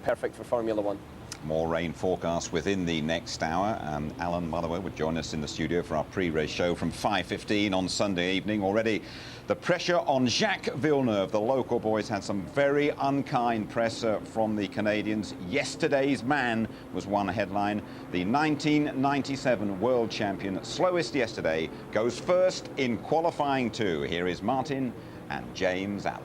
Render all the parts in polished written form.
perfect for Formula One. More rain forecast within the next hour. Alan Motherwell would join us in the studio for our pre-race show from 5:15 on Sunday evening. Already the pressure on Jacques Villeneuve. The local boys had some very unkind press from the Canadians. Yesterday's man was one headline. The 1997 world champion, slowest yesterday, goes first in qualifying 2. Here is Martin and James Allen.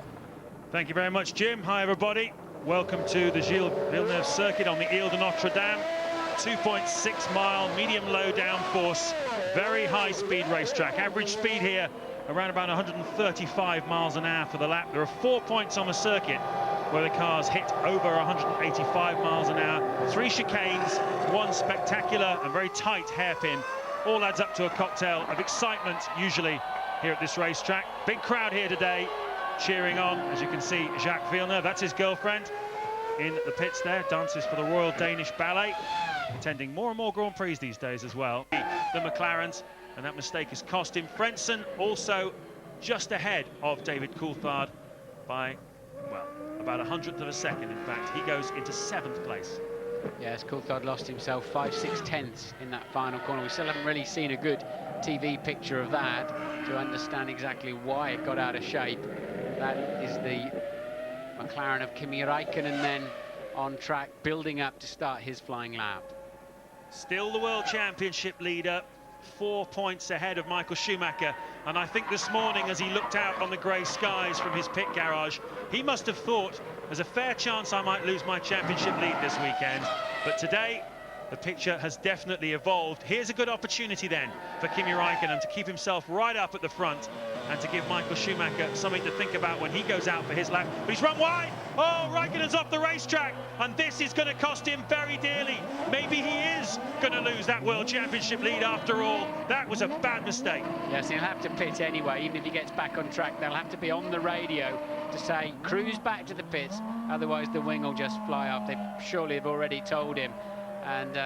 Thank you very much, Jim. Hi, everybody. Welcome to the Gilles Villeneuve circuit on the Ile de Notre Dame. 2.6 mile, medium-low downforce, very high-speed racetrack. Average speed here around about 135 miles an hour for the lap. There are 4 points on the circuit where the cars hit over 185 miles an hour. 3 chicanes, 1 spectacular and very tight hairpin. All adds up to a cocktail of excitement, usually, here at this racetrack. Big crowd here today, cheering on, as you can see, Jacques Villeneuve. That's his girlfriend in the pits there, dances for the Royal Danish Ballet, attending more and more Grand Prix these days as well. The McLarens, and that mistake has cost him. Frentzen also just ahead of David Coulthard by, well, about 100th of a second, in fact. He goes into 7th place. Yes, Coulthard lost himself 5/6 in that final corner. We still haven't really seen a good TV picture of that to understand exactly why it got out of shape. That is the McLaren of Kimi Räikkönen then on track, building up to start his flying lap. Still the World Championship leader, 4 points ahead of Michael Schumacher. And I think this morning, as he looked out on the grey skies from his pit garage, he must have thought, there's a fair chance I might lose my championship lead this weekend. But today, the picture has definitely evolved. Here's a good opportunity then for Kimi Räikkönen to keep himself right up at the front and to give Michael Schumacher something to think about when he goes out for his lap. But he's run wide. Oh, Räikkönen's off the racetrack, and this is going to cost him very dearly. Maybe he is going to lose that World Championship lead after all. That was a bad mistake. Yes, he'll have to pit anyway. Even if he gets back on track, they'll have to be on the radio to say, cruise back to the pits, otherwise the wing will just fly off. They surely have already told him. And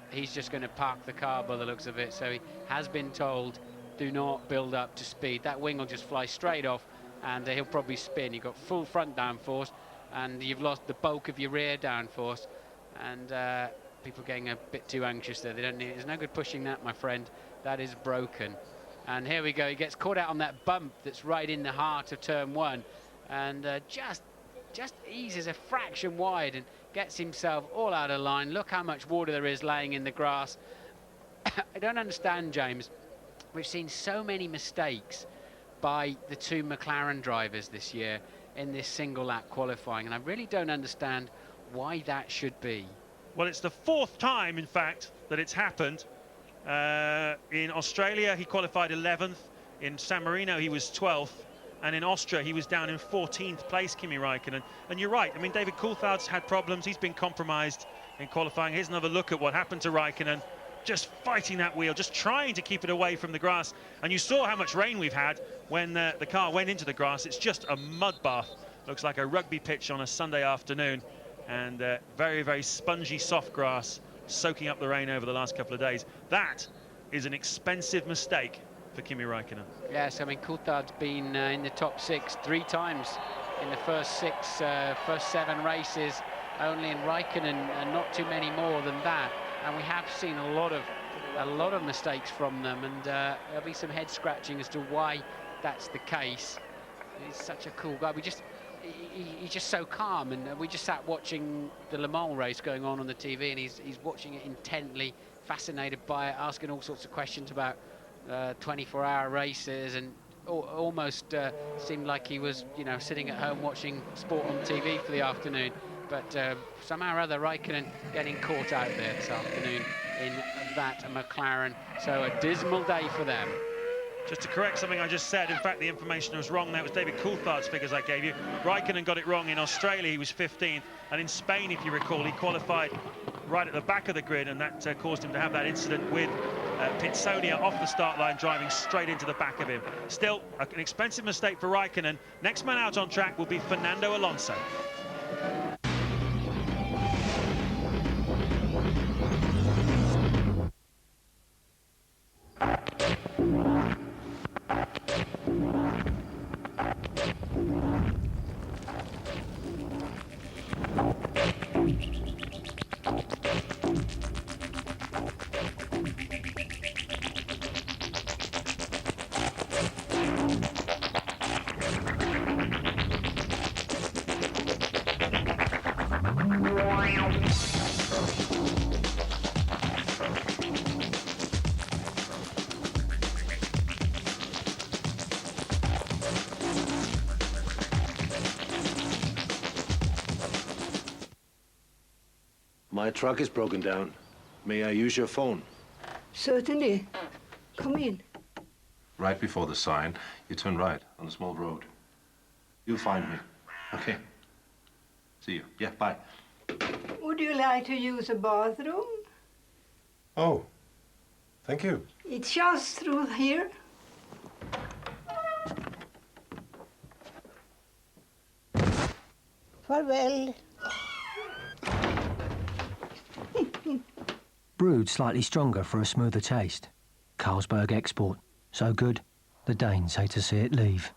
he's just going to park the car by the looks of it. So he has been told, do not build up to speed. That wing will just fly straight off, and he'll probably spin. You've got full front downforce, and you've lost the bulk of your rear downforce. And people are getting a bit too anxious there. They don't need. There's no good pushing that, my friend. That is broken. And here we go. He gets caught out on that bump that's right in the heart of turn 1, and just eases a fraction wide and gets himself all out of line. Look how much water there is laying in the grass. I don't understand, James. We've seen so many mistakes by the 2 McLaren drivers this year in this single lap qualifying, and I really don't understand why that should be. Well, it's the 4th time, in fact, that it's happened. In Australia, he qualified 11th. In San Marino, he was 12th. And in Austria, he was down in 14th place, Kimi Räikkönen. And you're right, I mean, David Coulthard's had problems. He's been compromised in qualifying. Here's another look at what happened to Räikkönen. Just fighting that wheel, just trying to keep it away from the grass. And you saw how much rain we've had when the car went into the grass. It's just a mud bath. Looks like a rugby pitch on a Sunday afternoon. And very, very spongy, soft grass, soaking up the rain over the last couple of days. That is an expensive mistake for Kimi Räikkönen. Yes, I mean, Coulthard's been in the top 6 3 times in the first 7 races, only in Räikkönen, and not too many more than that. And we have seen a lot of mistakes from them, and there'll be some head scratching as to why that's the case. He's such a cool guy. He's just so calm, and we just sat watching the Le Mans race going on the TV, and he's watching it intently, fascinated by it, asking all sorts of questions about 24-hour races, and almost seemed like he was, you know, sitting at home watching sport on TV for the afternoon. But somehow or other, Räikkönen getting caught out there this afternoon in that McLaren. So a dismal day for them. Just to correct something I just said, in fact, the information was wrong. That was David Coulthard's figures I gave you. Räikkönen got it wrong. In Australia, he was 15th. And in Spain, if you recall, he qualified right at the back of the grid, and that caused him to have that incident with Pitsonia off the start line, driving straight into the back of him. Still, an expensive mistake for Räikkönen. Next man out on track will be Fernando Alonso. My truck is broken down. May I use your phone? Certainly. Come in. Right before the sign, you turn right on a small road. You'll find me. Okay. See you. Yeah, bye. Would you like to use a bathroom? Oh, thank you. It's just through here. Farewell. Brewed slightly stronger for a smoother taste. Carlsberg export. So good, the Danes hate to see it leave.